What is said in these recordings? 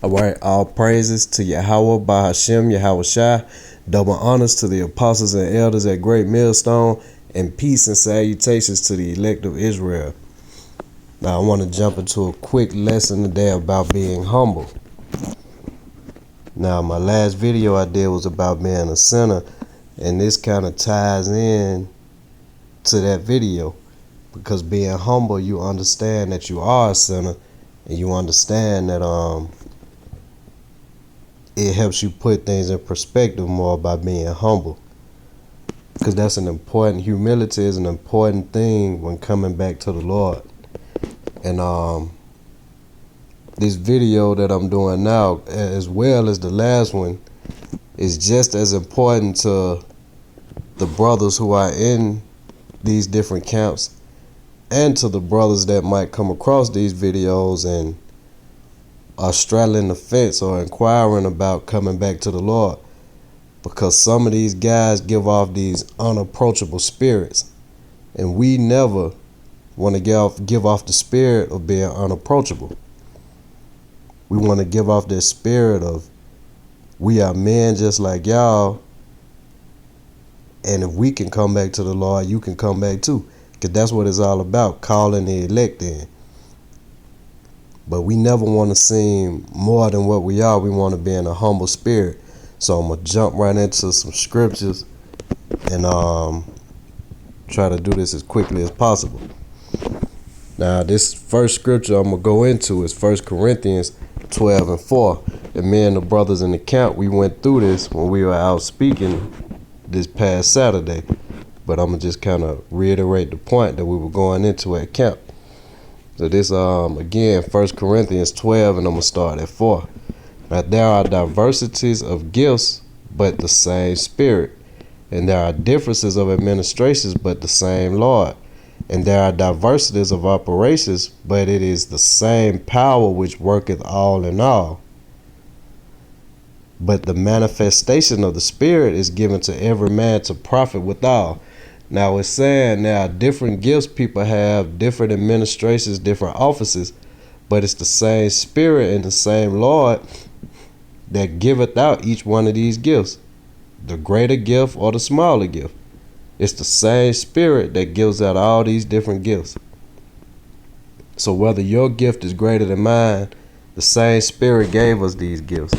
Alright, all praises to Yahweh by Hashem, Yahweh Shai. Double honors to the apostles and elders at Great Millstone, and peace and salutations to the elect of Israel. Now I want to jump into a quick lesson today about being humble. Now my last video I did was about being a sinner, and this kind of ties in to that video, because being humble, you understand that you are a sinner, and you understand that it helps you put things in perspective more by being humble, because that's an important, humility is an important thing when coming back to the Lord. And this video that I'm doing now, as well as the last one, is just as important to the brothers who are in these different camps, and to the brothers that might come across these videos and are straddling the fence or inquiring about coming back to the Lord, because some of these guys give off these unapproachable spirits, and we never want to give off the spirit of being unapproachable. We want to give off this spirit of, we are men just like y'all, and if we can come back to the Lord, you can come back too, because that's what it's all about, calling the elect in. But we never want to seem more than what we are. We want to be in a humble spirit. So I'm going to jump right into some scriptures and try to do this as quickly as possible. Now, this first scripture I'm going to go into is 1 Corinthians 12:4. And me and the brothers in the camp, we went through this when we were out speaking this past Saturday. But I'm going to just kind of reiterate the point that we were going into at camp. So this, again, 1 Corinthians 12, and I'm going to start at 4. Now, there are diversities of gifts, but the same Spirit. And there are differences of administrations, but the same Lord. And there are diversities of operations, but it is the same power which worketh all in all. But the manifestation of the Spirit is given to every man to profit withal. Now it's saying there are different gifts people have, different administrations, different offices, but it's the same Spirit and the same Lord that giveth out each one of these gifts, the greater gift or the smaller gift. It's the same Spirit that gives out all these different gifts. So whether your gift is greater than mine, the same Spirit gave us these gifts,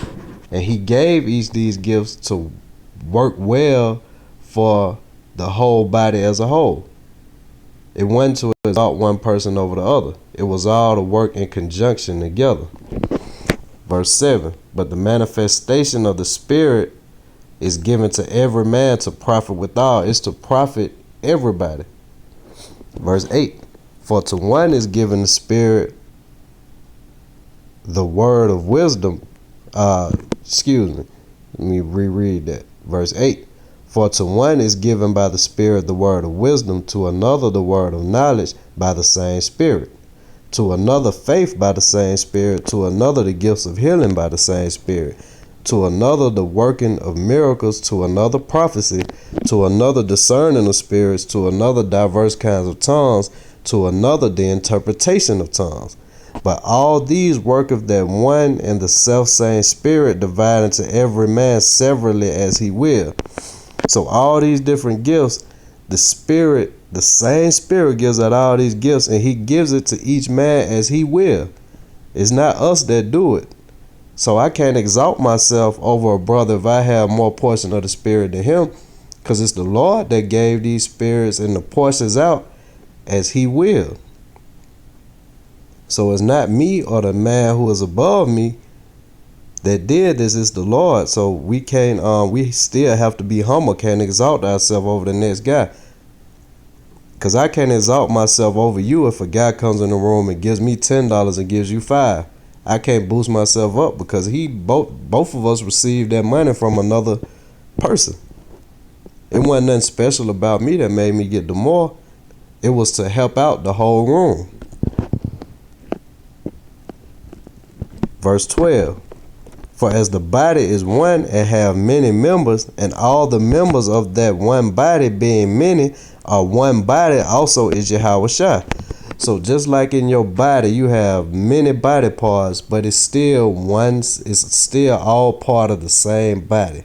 and he gave each these gifts to work well for the whole body as a whole. It wasn't to exalt one person over the other. It was all to work in conjunction together. Verse 7, but the manifestation of the Spirit is given to every man to profit withal. It's to profit everybody. Verse 8, for to one is given the Spirit the word of wisdom. Let me reread that. Verse 8, for to one is given by the Spirit the word of wisdom, to another the word of knowledge by the same Spirit, to another faith by the same Spirit, to another the gifts of healing by the same Spirit, to another the working of miracles, to another prophecy, to another discerning of spirits, to another diverse kinds of tongues, to another the interpretation of tongues. But all these worketh that one and the selfsame Spirit, dividing to every man severally as he will. So all these different gifts, the Spirit, the same Spirit gives out all these gifts, and he gives it to each man as he will. It's not us that do it. So I can't exalt myself over a brother if I have more portion of the Spirit than him, because it's the Lord that gave these spirits and the portions out as he will. So it's not me or the man who is above me that did this, is the Lord. So we can't, we still have to be humble, can't exalt ourselves over the next guy. Because I can't exalt myself over you if a guy comes in the room and gives me $10 and gives you $5. I can't boost myself up because both of us received that money from another person. It wasn't nothing special about me that made me get the more. It was to help out the whole room. Verse 12. For as the body is one and have many members, and all the members of that one body being many are one body, also is Yahweh Shai. So just like in your body, you have many body parts, but it's still all part of the same body.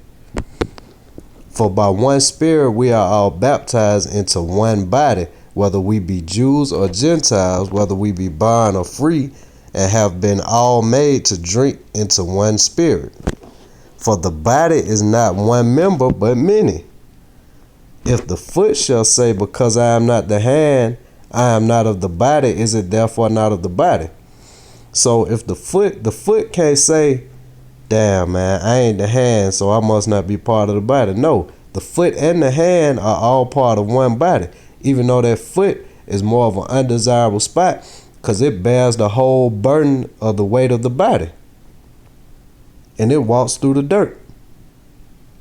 For by one Spirit we are all baptized into one body, whether we be Jews or Gentiles, whether we be bond or free, and have been all made to drink into one Spirit. For the body is not one member, but many. If the foot shall say, because I am not the hand, I am not of the body, is it therefore not of the body? So if the foot can't say, damn man, I ain't the hand, so I must not be part of the body. No, the foot and the hand are all part of one body, even though that foot is more of an undesirable spot because it bears the whole burden of the weight of the body. And it walks through the dirt.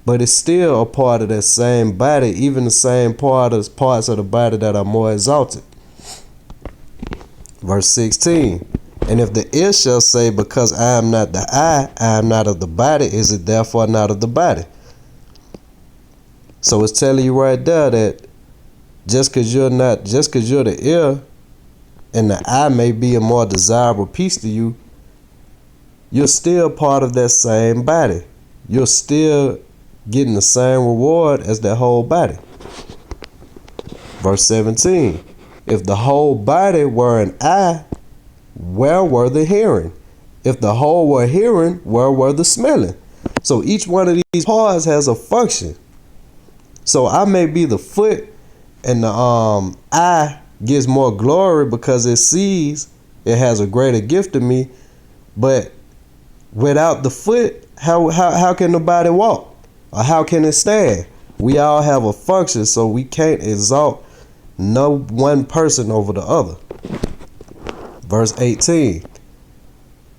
But it's still a part of that same body, even the same parts of the body that are more exalted. Verse 16. And if the ear shall say, because I am not the eye, I am not of the body, is it therefore not of the body? So it's telling you right there that just because you're the ear and the eye may be a more desirable piece to you, you're still part of that same body. You're still getting the same reward as that whole body. Verse 17. If the whole body were an eye, where were the hearing? If the whole were hearing, where were the smelling? So each one of these parts has a function. So I may be the foot and the eye gets more glory because it sees, it has a greater gift to me. But without the foot, how can the body walk? Or how can it stand? We all have a function, so we can't exalt no one person over the other. Verse 18.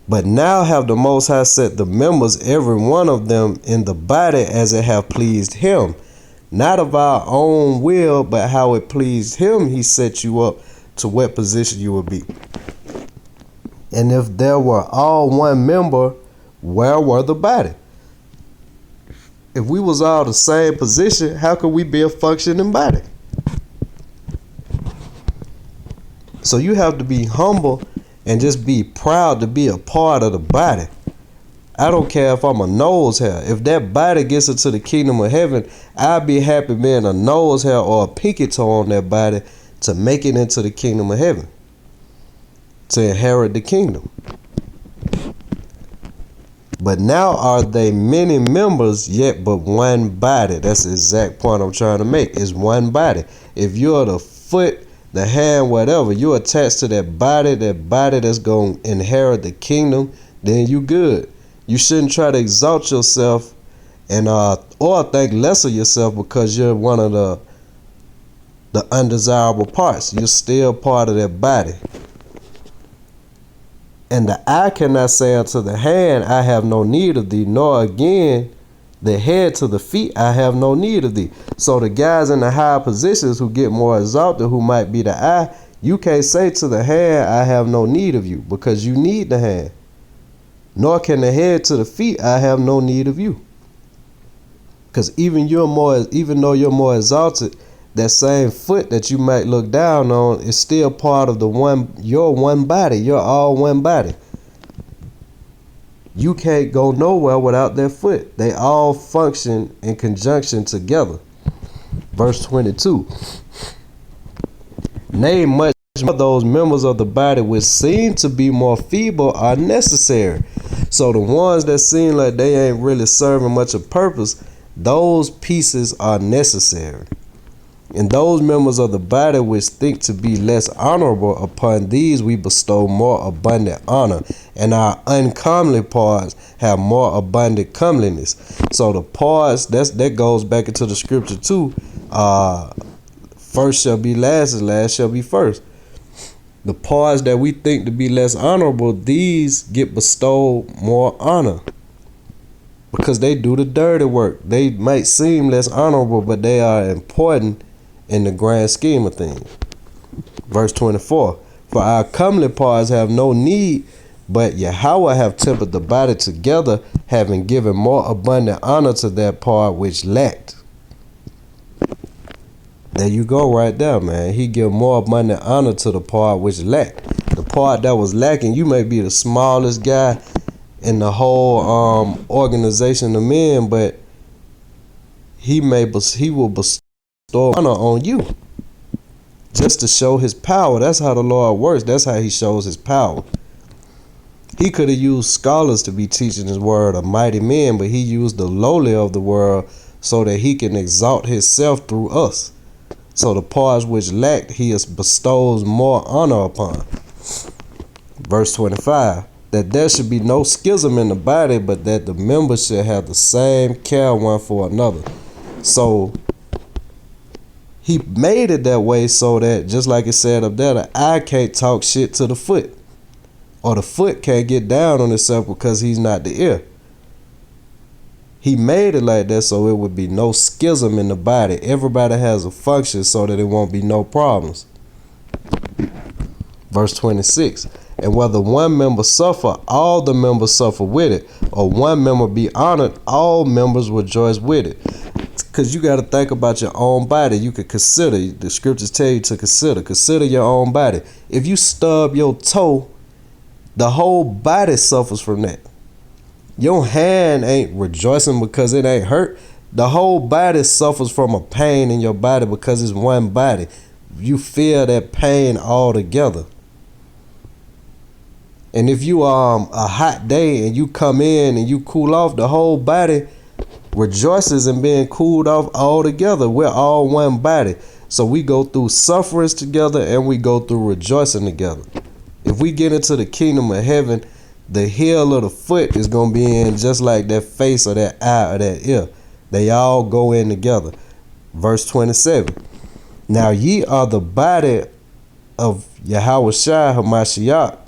But now have the Most High set the members, every one of them, in the body as it have pleased him. Not of our own will, but how it pleased him, he set you up to what position you will be. And if there were all one member, where were the body? If we was all the same position, how could we be a functioning body? So you have to be humble and just be proud to be a part of the body. I don't care if I'm a nose hair. If that body gets into the kingdom of heaven, I'd be happy being a nose hair or a pinky toe on that body to make it into the kingdom of heaven, to inherit the kingdom. But now are they many members, yet but one body. That's the exact point I'm trying to make. It's one body. If you're the foot, the hand, whatever, you're attached to that body that's going to inherit the kingdom, then you good. You shouldn't try to exalt yourself and or think less of yourself because you're one of the undesirable parts. You're still part of that body. And the eye cannot say unto the hand, I have no need of thee, nor again the head to the feet, I have no need of thee. So the guys in the higher positions who get more exalted, who might be the eye, you can't say to the hand, I have no need of you, because you need the hand. Nor can the head to the feet, I have no need of you. Because even though you're more exalted, that same foot that you might look down on is still part of your one body. You're all one body. You can't go nowhere without that foot. They all function in conjunction together. Verse 22. Nay, much more those members of the body which seem to be more feeble are necessary. So the ones that seem like they ain't really serving much of purpose, those pieces are necessary. And those members of the body which think to be less honorable, upon these we bestow more abundant honor, and our uncomely parts have more abundant comeliness. So the parts, that goes back into the scripture too. First shall be last, and last shall be first. The parts that we think to be less honorable, these get bestowed more honor, because they do the dirty work. They might seem less honorable, but they are important in the grand scheme of things. Verse 24. For our comely parts have no need, but Yahweh have tempered the body together, having given more abundant honor to that part which lacked. There you go right there, man. He give more abundant honor to the part which lacked. The part that was lacking, you may be the smallest guy in the whole organization of men, but he will bestow honor on you just to show his power. That's how the Lord works. That's how he shows his power. He could have used scholars to be teaching his word of mighty men, but he used the lowly of the world so that he can exalt himself through us. So the parts which lacked, he bestows more honor upon. Verse 25, that there should be no schism in the body, but that the members should have the same care one for another. So he made it that way so that, just like it said up there, the eye can't talk shit to the foot, or the foot can't get down on itself because he's not the ear. He made it like that so it would be no schism in the body. Everybody has a function so that it won't be no problems. Verse 26, and whether one member suffer, all the members suffer with it, or one member be honored, all members rejoice with it. Because you got to think about your own body. You could consider, the scriptures tell you to consider your own body. If you stub your toe, the whole body suffers from that. Your hand ain't rejoicing because it ain't hurt. The whole body suffers from a pain in your body because it's one body. You feel that pain all together. And if you a hot day and you come in and you cool off, the whole body rejoices in being cooled off all together. We're all one body. So we go through sufferings together and we go through rejoicing together. If we get into the kingdom of heaven, the heel of the foot is going to be in just like that face or that eye or that ear. They all go in together. Verse 27. Now ye are the body of Yahushua HaMashiach,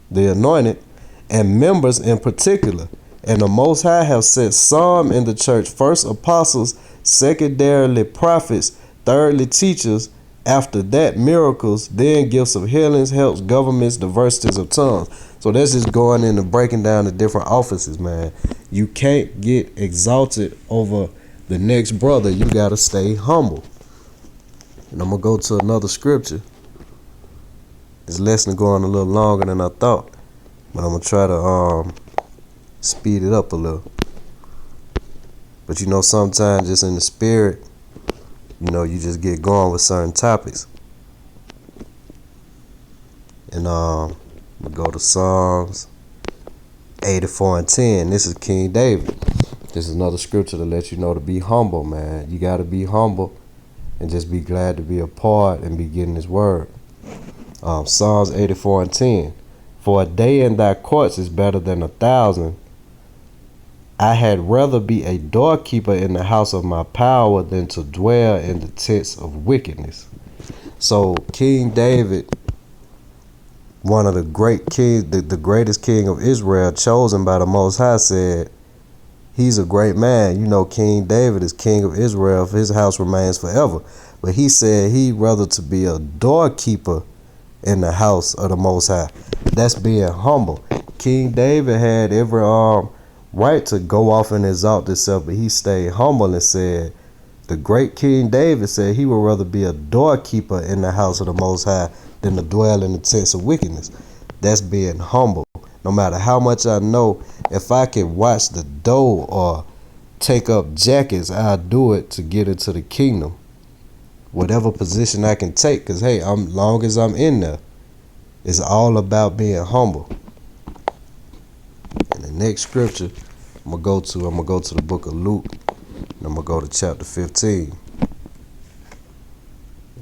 the anointed, and members in particular. And the Most High have set some in the church, first apostles, secondarily prophets, thirdly teachers, after that miracles, then gifts of healings, helps, governments, diversities of tongues. So that's just going into breaking down the different offices, man. You can't get exalted over the next brother. You got to stay humble. And I'm going to go to another scripture. This lesson going a little longer than I thought, but I'm going to try to speed it up a little. But you know, sometimes just in the spirit, you know, you just get going with certain topics. And we go to Psalms 84 and 10. This is King David. This is another scripture to let you know to be humble, man. You got to be humble and just be glad to be a part and be getting his word. Psalms 84 and 10. For a day in thy courts is better than 1,000. I had rather be a doorkeeper in the house of my power than to dwell in the tents of wickedness. So King David, one of the great kings, the greatest king of Israel, chosen by the Most High, said he's a great man. You know, King David is king of Israel, for his house remains forever. But he said he'd rather to be a doorkeeper in the house of the Most High. That's being humble. King David had every right to go off and exalt himself, but he stayed humble and said, the great King David said he would rather be a doorkeeper in the house of the Most High than to dwell in the tents of wickedness. That's being humble. No matter how much I know, if I can watch the door or take up jackets, I'll do it to get into the kingdom. Whatever position I can take, because hey, long as I'm in there, it's all about being humble. And the next scripture I'm gonna go to the book of Luke, and I'm gonna go to chapter 15.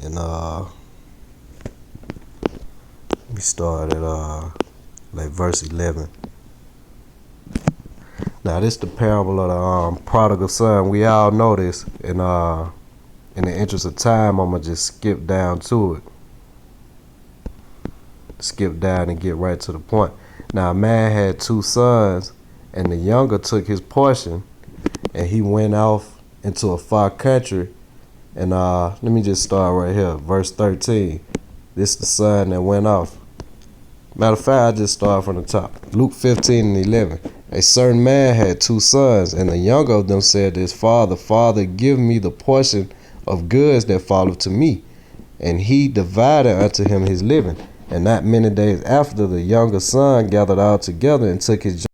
And we start at like verse 11. Now this is the parable of the prodigal son. We all know this, and in the interest of time, I'm gonna just skip down to it. Skip down and get right to the point. Now a man had 2 sons, and the younger took his portion, and he went off into a far country. And let me just start right here, verse 13. This is the son that went off. Matter of fact, I just start from the top. Luke 15 and 11. A certain man had 2 sons, and the younger of them said to his father, Father, give me the portion of goods that falleth to me. And he divided unto him his living. And not many days after, the younger son gathered all together and took his